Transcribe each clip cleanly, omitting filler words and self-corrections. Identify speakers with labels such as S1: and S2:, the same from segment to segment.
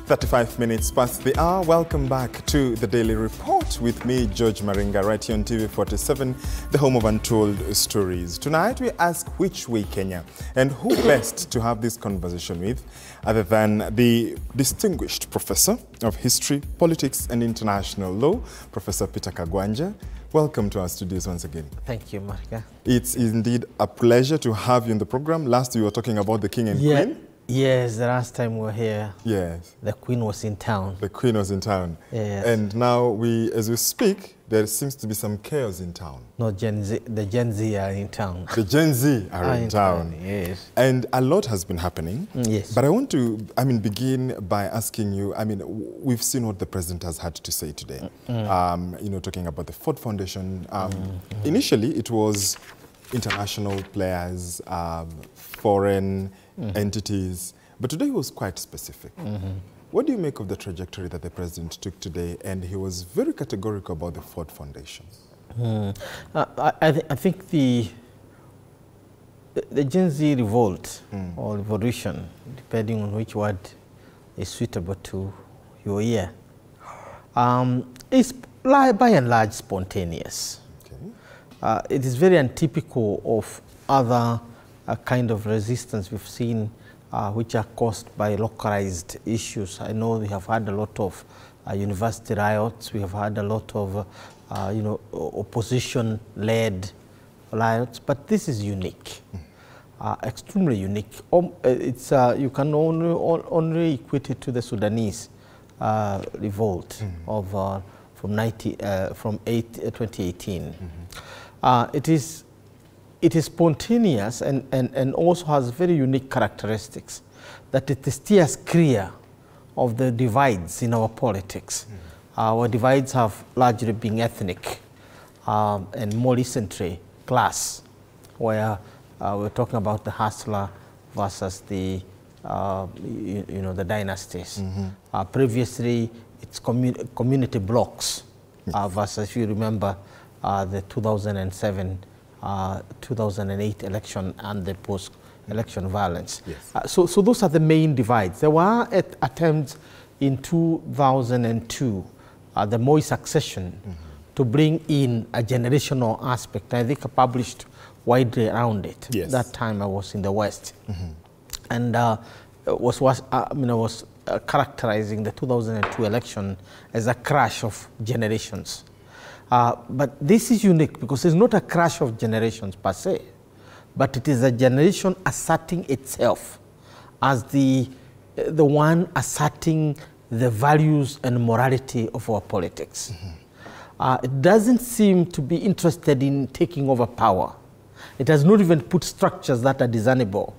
S1: 35 minutes past the hour. Welcome back to the Daily Report with me, George Maringa, right here on TV 47, the home of untold stories. Tonight we ask which way Kenya, and who best to have this conversation with other than the distinguished professor of history, politics and international law, Professor Peter Kagwanja. Welcome to our studios once again.
S2: Thank you, Marika.
S1: It's indeed a pleasure to have you in the program. Last we were talking about the king and queen.
S2: Yes, the last time we were here,
S1: yes,
S2: the Queen was in town.
S1: The Queen was in town.
S2: Yes.
S1: And now, as we speak, there seems to be some chaos in town.
S2: No, Gen Z, the Gen Z are in town.
S1: The Gen Z are in town.
S2: Yes.
S1: And a lot has been happening.
S2: Yes.
S1: But I want to, begin by asking you, we've seen what the president has had to say today. Talking about the Ford Foundation. Initially, it was international players, foreign entities, but today he was quite specific. What do you make of the trajectory that the president took today? And he was very categorical about the Ford Foundation.
S2: I think the Gen Z revolt or revolution, depending on which word is suitable to your ear, is by and large spontaneous. Okay. It is very untypical of other kind of resistance we've seen, which are caused by localized issues. I know we have had a lot of university riots. We have had a lot of, opposition-led riots. But this is unique, extremely unique. It's you can only equate it to the Sudanese revolt of from 2018. It is spontaneous and also has very unique characteristics, that it steers clear of the divides in our politics. Our divides have largely been ethnic and more recently class, where we're talking about the hustler versus the the dynasties. Previously, it's community blocks versus, if you remember, the 2007 2008 election and the post-election violence. Yes. So those are the main divides. There were attempts in 2002, the Moi succession, to bring in a generational aspect. I think I published widely around it. Yes. That time I was in the West, and was characterizing the 2002 election as a crash of generations. But this is unique because it's not a crash of generations per se, but it is a generation asserting itself as the one asserting the values and morality of our politics. It doesn't seem to be interested in taking over power. It has not even put structures that are discernible,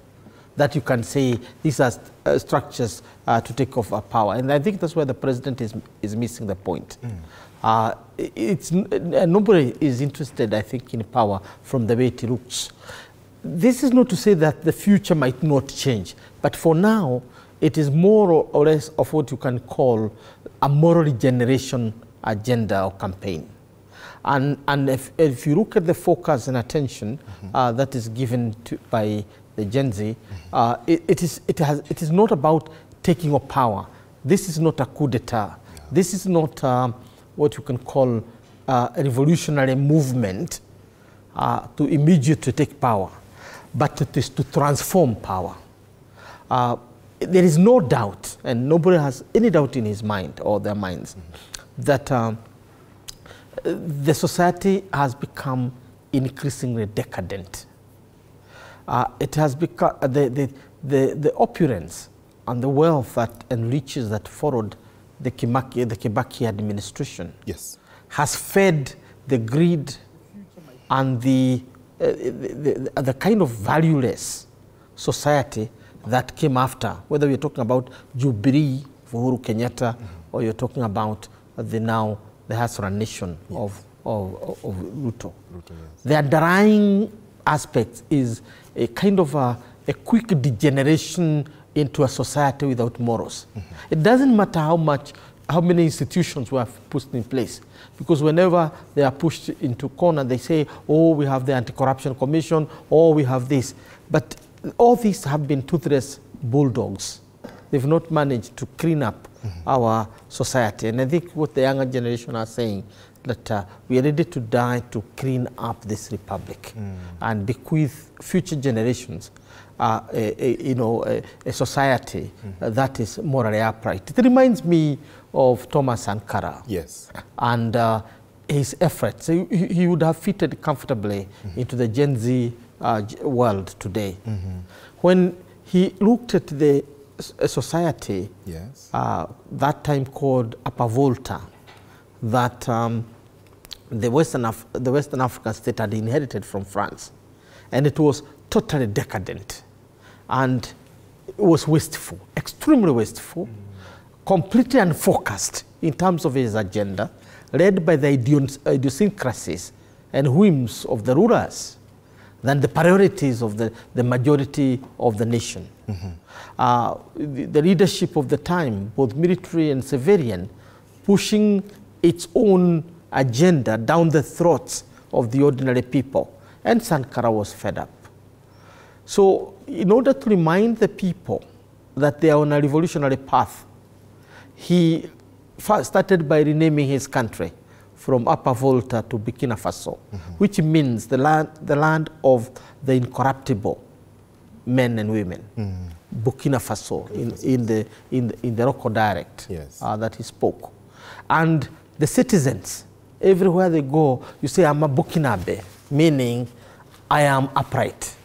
S2: that you can say these are structures to take over power. And I think that's where the president is missing the point. Nobody is interested, I think, in power from the way it looks. This is not to say that the future might not change, but for now, it is more or less of what you can call a moral regeneration agenda or campaign. And if you look at the focus and attention that is given by the Gen Z, it is not about taking up power. This is not a coup d'etat. This is not what you can call a revolutionary movement to immediately take power, but it is to transform power. There is no doubt, and nobody has any doubt in his mind or their minds, that the society has become increasingly decadent. It has become the opulence and the wealth that and riches that followed the Kibaki administration, yes, has fed the greed and the kind of valueless society that came after, whether we're talking about Jubilee for Uhuru Kenyatta or you're talking about the Hasra nation of Ruto. Yes. The underlying aspect is a kind of a quick degeneration into a society without morals. It doesn't matter how many institutions we have pushed in place, because whenever they are pushed into corner, they say, oh, we have the Anti-Corruption Commission, or we have this. But all these have been toothless bulldogs. They've not managed to clean up our society. And I think what the younger generation are saying, that we are ready to die to clean up this republic and bequeath future generations a society that is morally upright. It reminds me of Thomas Sankara.
S1: Yes.
S2: And his efforts. He would have fitted comfortably into the Gen Z world today. When he looked at the society,
S1: yes,
S2: that time called Upper Volta, that the Western African state had inherited from France, and it was totally decadent, and it was wasteful, extremely wasteful, completely unfocused in terms of his agenda, led by the idiosyncrasies and whims of the rulers than the priorities of the majority of the nation. The leadership of the time, both military and civilian, pushing its own agenda down the throats of the ordinary people. And Sankara was fed up. So in order to remind the people that they are on a revolutionary path, he first started by renaming his country from Upper Volta to Burkina Faso, which means the land of the incorruptible men and women. Burkina Faso, in the local dialect,
S1: yes,
S2: that he spoke. And the citizens, everywhere they go, you say, I'm a Burkinabe, meaning I am upright.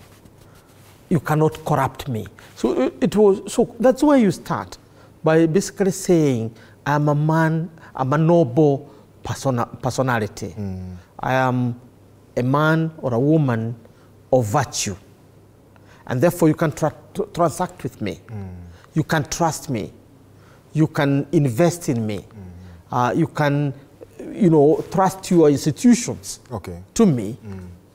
S2: You cannot corrupt me. So that's where you start, by basically saying, I'm a man, I'm a noble personality. I am a man or a woman of virtue. And therefore you can transact with me. You can trust me. You can invest in me. You can, trust your institutions to me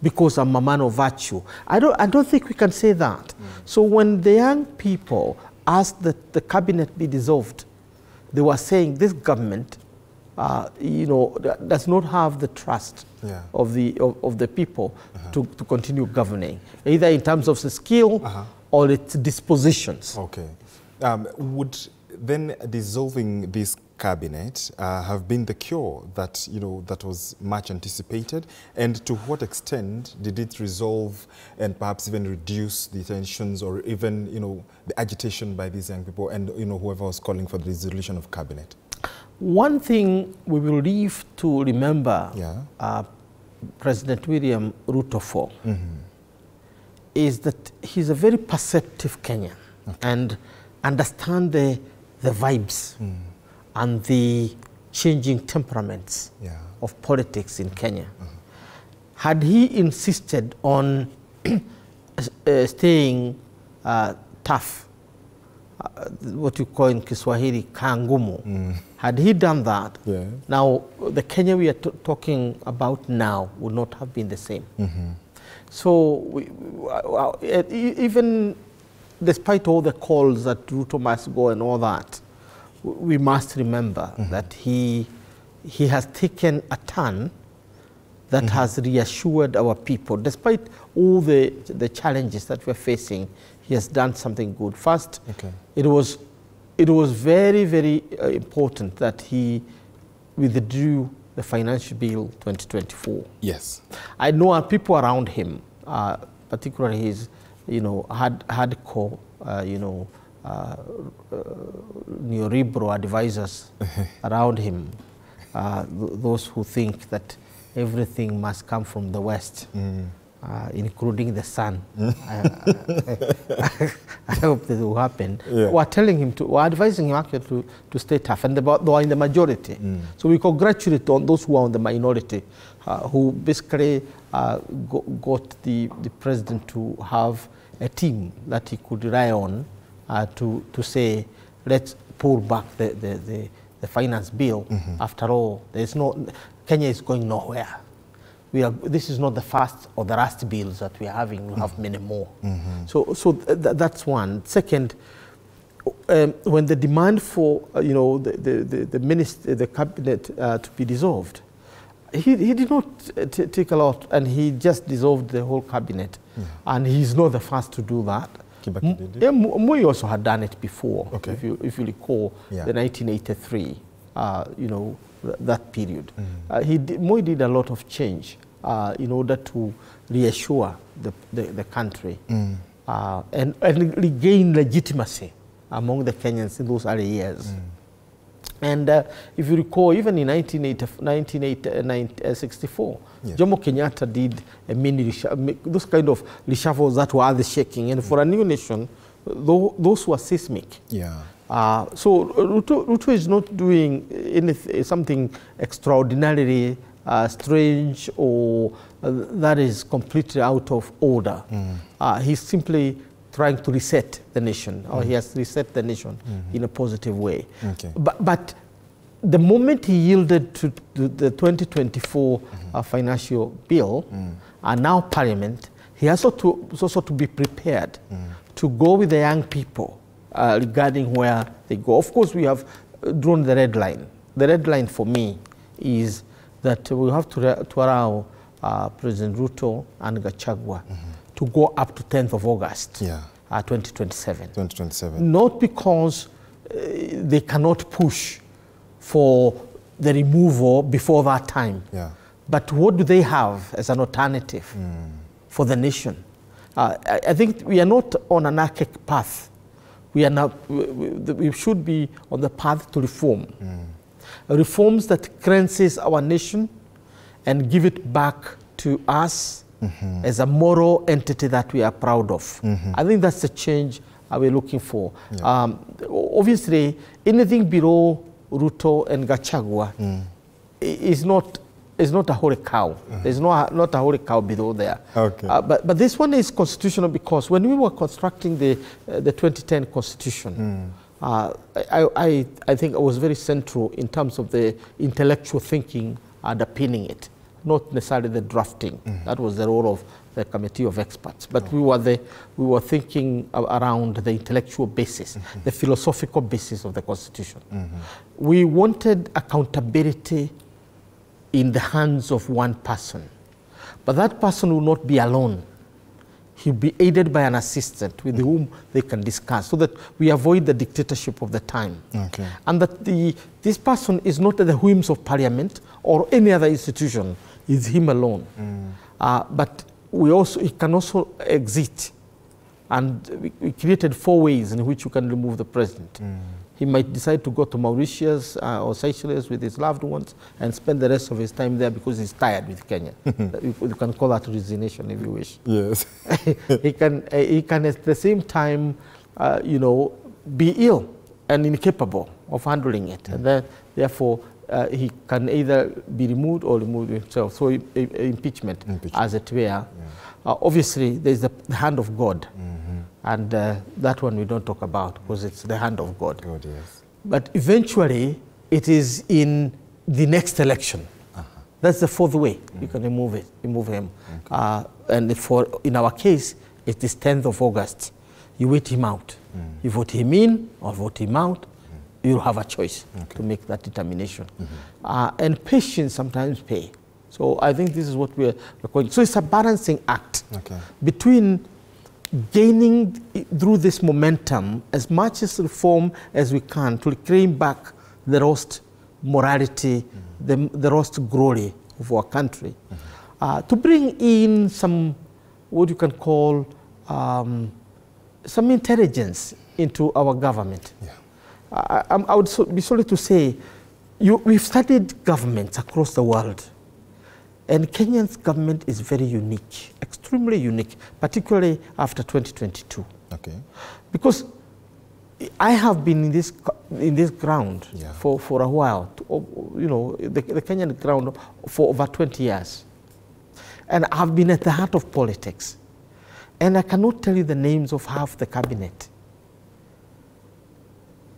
S2: because I'm a man of virtue. I don't think we can say that. So when the young people asked that the cabinet be dissolved, they were saying this government, does not have the trust of the people to continue governing, either in terms of the skill or its dispositions.
S1: Okay. Would then dissolving this cabinet have been the cure that that was much anticipated, and to what extent did it resolve and perhaps even reduce the tensions or even the agitation by these young people and whoever was calling for the dissolution of cabinet?
S2: One thing we will leave to remember President William Ruto for is that he's a very perceptive Kenyan and understand the vibes and the changing temperaments of politics in Kenya. Had he insisted on staying tough, what you call in Kiswahili kangumu, had he done that, now the Kenya we are talking about now would not have been the same. So even despite all the calls that Ruto must go and all that, we must remember that he has taken a turn that has reassured our people. Despite all the challenges that we're facing, he has done something good. First, it was very, very important that he withdrew the financial bill 2024. Yes. I know people around him, particularly his, hardcore, neoliberal advisors around him, those who think that everything must come from the West, including the sun. I hope that will happen. We're telling him we're advising him actually to stay tough, and they are in the majority. So we congratulate on those who are in the minority, who basically got the president to have a team that he could rely on to say, let's pull back the finance bill. After all, Kenya is going nowhere. This is not the first or the last bills that we are having. We'll have many more. So that's one. Second, when the demand for the cabinet to be dissolved, he did not take a lot, and he just dissolved the whole cabinet. And he's not the first to do that.
S1: Kibaki did it?
S2: Yeah, Moi also had done it before.
S1: Okay.
S2: If you recall,
S1: Yeah.
S2: the 1983, that period. Moi did a lot of change in order to reassure the country and regain legitimacy among the Kenyans in those early years. And if you recall, even in 1964, yes. Jomo Kenyatta did a those kind of reshuffles that were earth-shaking. And for a new nation, those were seismic.
S1: Yeah.
S2: So Ruto is not doing something extraordinarily strange or that is completely out of order. He's simply trying to reset the nation, or he has reset the nation in a positive way.
S1: Okay.
S2: But the moment he yielded to the 2024 financial bill, and now Parliament, he has also to be prepared to go with the young people regarding where they go. Of course, we have drawn the red line. The red line for me is that we have to allow President Ruto and Gachagua to go up to 10th of August, 2027.
S1: 2027.
S2: Not because they cannot push for the removal before that time, but what do they have as an alternative for the nation? I think we are not on an archaic path. We should be on the path to reform. Reforms that cleanses our nation and give it back to us as a moral entity that we are proud of. I think that's the change we're looking for. Obviously, anything below Ruto and Gachagua is not a holy cow. There's not a holy cow below there.
S1: Okay.
S2: But this one is constitutional because when we were constructing the 2010 constitution, I think it was very central in terms of the intellectual thinking underpinning it, not necessarily the drafting. That was the role of the committee of experts. But we were thinking around the intellectual basis, the philosophical basis of the constitution. We wanted accountability in the hands of one person, but that person will not be alone. He'll be aided by an assistant with whom they can discuss, so that we avoid the dictatorship of the time. Okay. And that this person is not at the whims of Parliament or any other institution, it's him alone. But he can also exit. And we created 4 ways in which you can remove the president. He might decide to go to Mauritius or Seychelles with his loved ones and spend the rest of his time there because he's tired with Kenya. You can call that resignation if you wish. Yes. He can at the same time, be ill and incapable of handling it. And therefore, he can either be removed or remove himself. So impeachment, as it were. Obviously, there's the hand of God. And that one we don't talk about because it's the hand of God. God, yes. But eventually, it is in the next election. That's the 4th way you can remove him. Okay. And in our case, it is 10th of August. You wait him out. You vote him in or vote him out. You'll have a choice to make that determination. And patience sometimes pay. So I think this is what we're going. So it's a balancing act between gaining through this momentum as much as reform as we can to claim back the lost morality, the lost glory of our country, to bring in some, what you can call, some intelligence into our government. I would be sorry to say, we've studied governments across the world. And Kenya's government is very unique, extremely unique, particularly after 2022. Okay. Because I have been in this ground for a while, the Kenyan ground for over 20 years. And I've been at the heart of politics. And I cannot tell you the names of half the cabinet.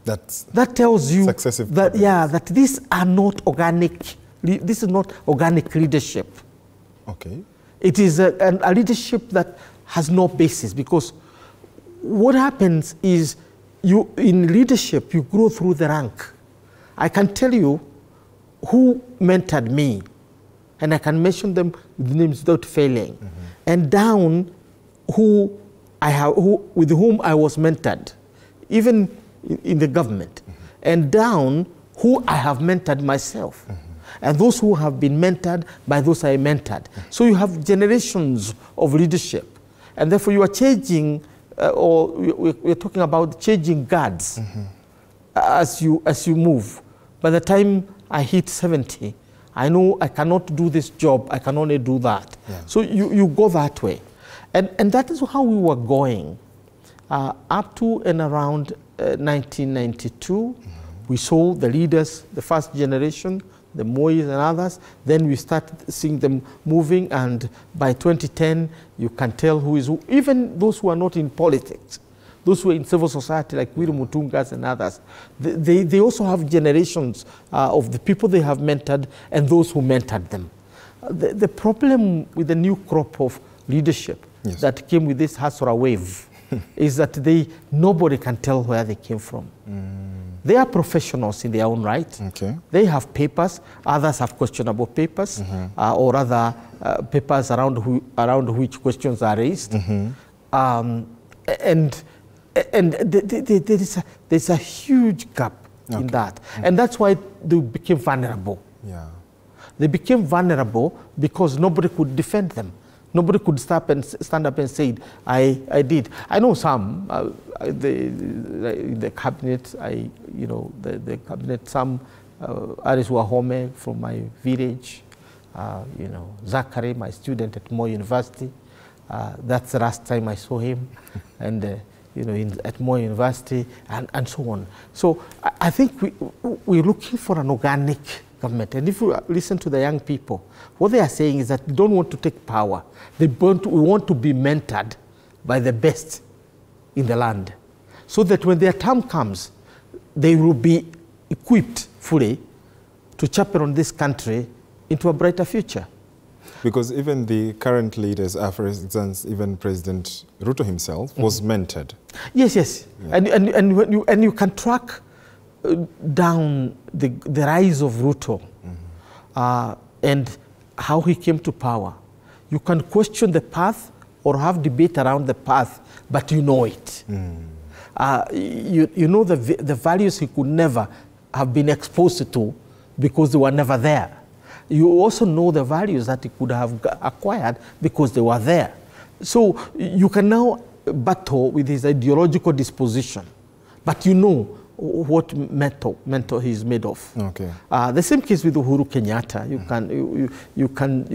S2: That tells you that these are not organic. This is not organic leadership. Okay. It is a leadership that has no basis, because what happens is in leadership, you grow through the rank. I can tell you who mentored me, and I can mention them with names without failing, and down who with whom I was mentored, even in the government, and down who I have mentored myself, and those who have been mentored by those I mentored. So you have generations of leadership, and therefore you are changing, or we're talking about changing guards as you move. By the time I hit 70, I know I cannot do this job, I can only do that. Yeah. So you go that way. And that is how we were going. Up to and around 1992, we saw the leaders, the first generation, the Mois and others. Then we started seeing them moving, and by 2010, you can tell who is who. Even those who are not in politics, those who are in civil society, like Wiri Mutungas and others, they also have generations of the people they have mentored and those who mentored them. The problem with the new crop of leadership that came with this Hasura wave is that nobody can tell where they came from. They are professionals in their own right. Okay. They have papers, others have questionable papers, or other papers around which questions are raised. And there's a huge gap in that. And that's why they became vulnerable. Yeah. They became vulnerable because nobody could defend them. Nobody could stand up and say, I did. I know some, the cabinet, the cabinet, some Aris Wahome from my village, Zachary, my student at Moi University. That's the last time I saw him, and at Moi University, and so on. So I think we're looking for an organic government. And if you listen to the young people, what they are saying is that they don't want to take power. We want to be mentored by the best in the land, so that when their time comes, they will be equipped fully to chaperone this country into a brighter future.
S1: Because even the current leaders, for instance, even President Ruto himself was mentored. Yes, yes. Yeah.
S2: And you can track down the rise of Ruto and how he came to power. You can question the path or have debate around the path, but you know it. You know the values he could never have been exposed to because they were never there. You also know the values that he could have acquired because they were there. So you can now battle with his ideological disposition, but you know what metal he is made of. Okay. The same case with Uhuru Kenyatta. You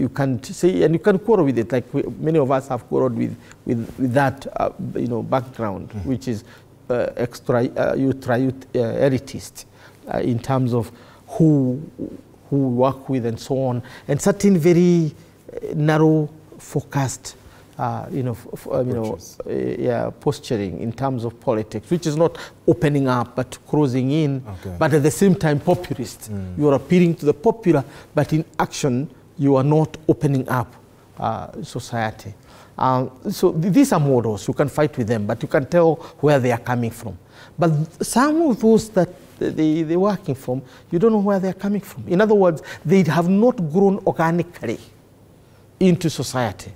S2: can say, and you can quarrel with it, like many of us have quarreled with that background, which is elitist in terms of who we work with and so on, and certain very narrow focused posturing in terms of politics, which is not opening up but closing in, but at the same time populist. You are appealing to the popular, but in action you are not opening up society. So these are models. You can fight with them, but you can tell where they are coming from. But some of those that they're working from, you don't know where they're coming from. In other words, they have not grown organically into society.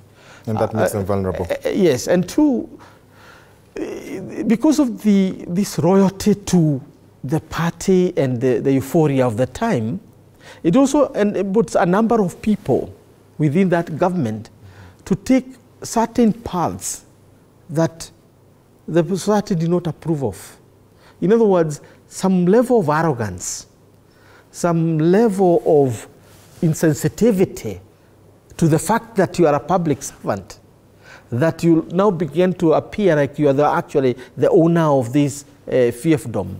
S1: And that makes them vulnerable.
S2: Yes, and two, because of this loyalty to the party and the euphoria of the time, it also puts a number of people within that government to take certain paths that the society did not approve of. In other words, some level of arrogance, some level of insensitivity to the fact that you are a public servant, that you now begin to appear like you are actually the owner of this fiefdom.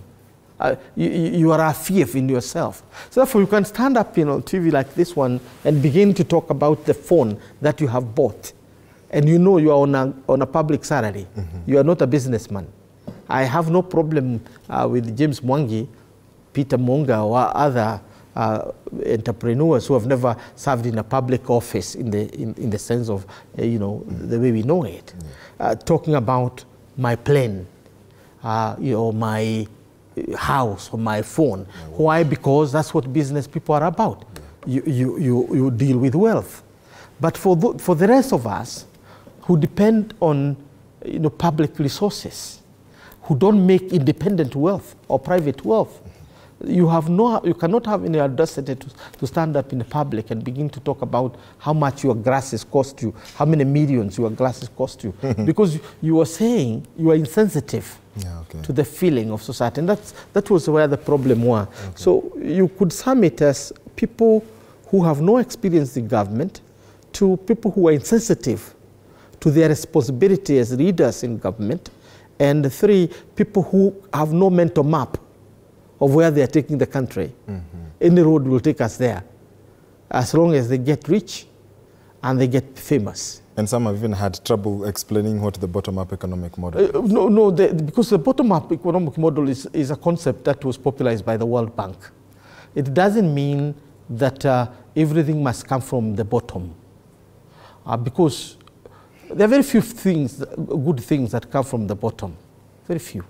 S2: You are a fief in yourself. So therefore you can stand up on TV like this one and begin to talk about the phone that you have bought. And you know you are on a public salary. You are not a businessman. I have no problem with James Mwangi, Peter Monga, or other entrepreneurs who have never served in a public office in the sense of the way we know it. Talking about my plane, my house or my phone. Why? Because that's what business people are about. You deal with wealth. But for the rest of us who depend on public resources, who don't make independent wealth or private wealth. You cannot have any audacity to stand up in the public and begin to talk about how much your glasses cost you, how many millions your glasses cost you, because you are saying you are insensitive to the feeling of society, and that was where the problem was. Okay. So you could sum it as people who have no experience in government to people who are insensitive to their responsibility as leaders in government, and 3, people who have no mental map of where they are taking the country. Any road will take us there, as long as they get rich and they get famous. And
S1: some have even had trouble explaining what the bottom-up economic model is.
S2: Because the bottom-up economic model is a concept that was popularized by the World Bank. It doesn't mean that everything must come from the bottom, because there are very few good things that come from the bottom, very few.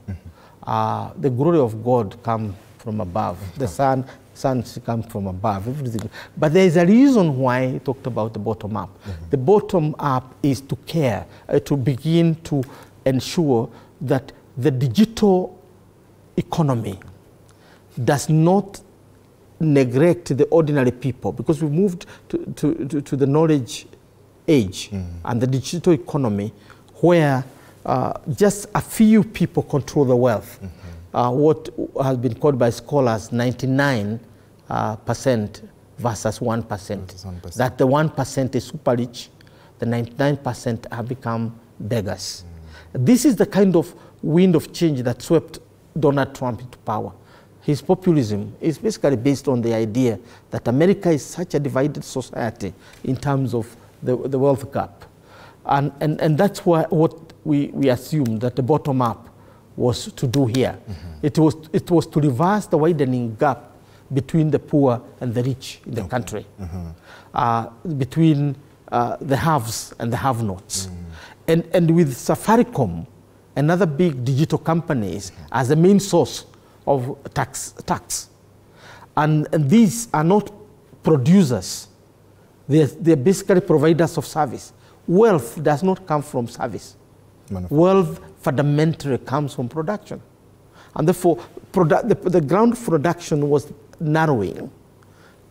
S2: The glory of God comes from above. The sun comes from above, everything. But there is a reason why I talked about the bottom up. The bottom up is to care, to begin to ensure that the digital economy does not neglect the ordinary people, because we moved to the knowledge age and the digital economy where just a few people control the wealth. What has been called by scholars 99% versus 1%. That the 1% is super rich, the 99% have become beggars. This is the kind of wind of change that swept Donald Trump into power. His populism is basically based on the idea that America is such a divided society in terms of the wealth gap. And that's what we assumed that the bottom up was to do here. It was to reverse the widening gap between the poor and the rich in the country, between the haves and the have-nots. And with Safaricom and other big digital companies as the main source of tax. And these are not producers. They're basically providers of service. Wealth does not come from service. Wealth fundamentally comes from production. And therefore, the ground of production was narrowing.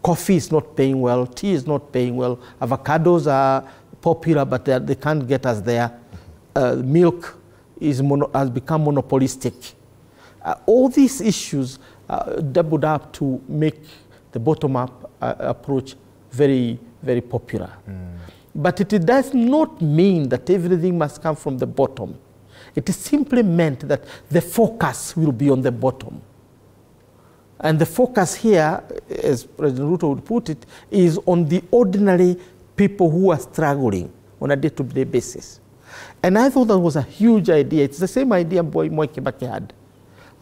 S2: Coffee is not paying well, tea is not paying well, avocados are popular, but they can't get us there. Milk has become monopolistic. All these issues doubled up to make the bottom-up approach very, very popular. But it does not mean that everything must come from the bottom. It is simply meant that the focus will be on the bottom. And the focus here, as President Ruto would put it, is on the ordinary people who are struggling on a day-to-day basis. And I thought that was a huge idea. It's the same idea Moi Kibaki had.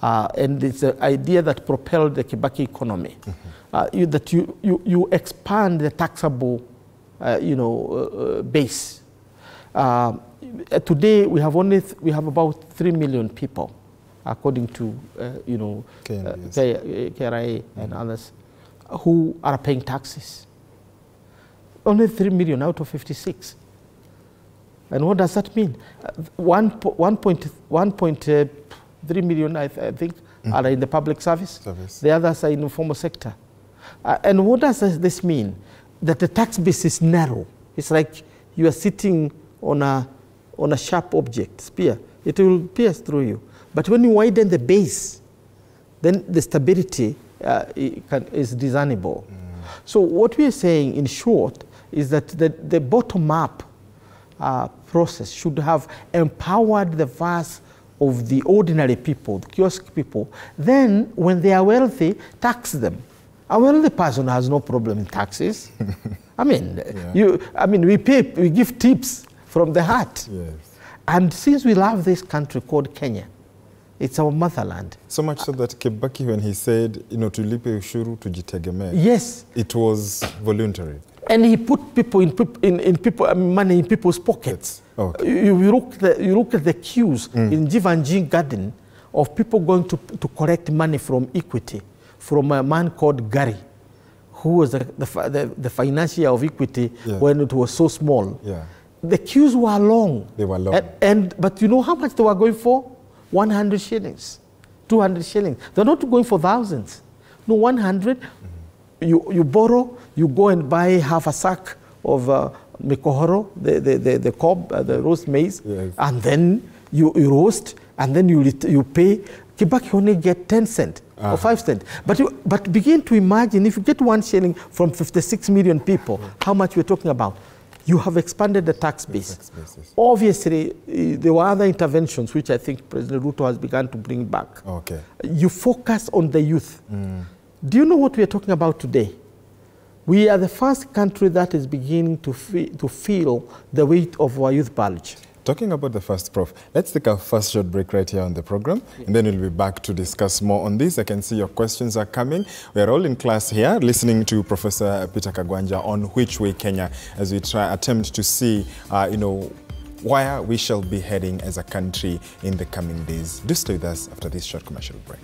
S2: And it's an idea that propelled the Kibaki economy. That you expand the taxable base. Today we have about 3 million people, according to KRA and others, who are paying taxes. Only 3 million out of 56. And what does that mean? 1.3 million, I think, are in the public service. The others are in the formal sector. And what does this mean? That the tax base is narrow. It's like you are sitting on a sharp object, spear. It will pierce through you. But when you widen the base, then the stability is discernible. So what we are saying, in short, is that the bottom-up process should have empowered the vast of the ordinary people, the kiosk people. Then, when they are wealthy, tax them. A wealthy person has no problem in taxes. I mean, we give tips from the heart. Yes. And since we love this country called Kenya, it's our motherland. So much so that Kibaki, when he said, tulipe ushuru tujitegemee, yes, it was voluntary. And he put money in people's pockets. Okay. You look at the queues in Jivanjin Garden of people going to collect money from Equity, from a man called Gary, who was the financier of Equity when it was so small. Yeah. the queues were long.
S1: They were long.
S2: But you know how much they were going for? 100 shillings, 200 shillings. They're not going for thousands. No, 100. You borrow, you go and buy half a sack of mikohoro, the cob, the roast maize, yes. And then you roast, and then you pay. Kibaki only get 10 cents or 5 cents. But begin to imagine, if you get 1 shilling from 56 million people, how much we're talking about. You have expanded the tax base. Obviously, there were other interventions which I think President Ruto has begun to bring back.
S1: Okay.
S2: You focus on the youth. Do you know what we are talking about today? We are the first country that is beginning to feel the weight of our youth bulge.
S1: Talking about the first, Prof, let's take our first short break right here on the program, and then we'll be back to discuss more on this. I can see your questions are coming. We are all in class here listening to Professor Peter Kagwanja on Which Way Kenya, as we attempt to see, where we shall be heading as a country in the coming days. Do stay with us after this short commercial break.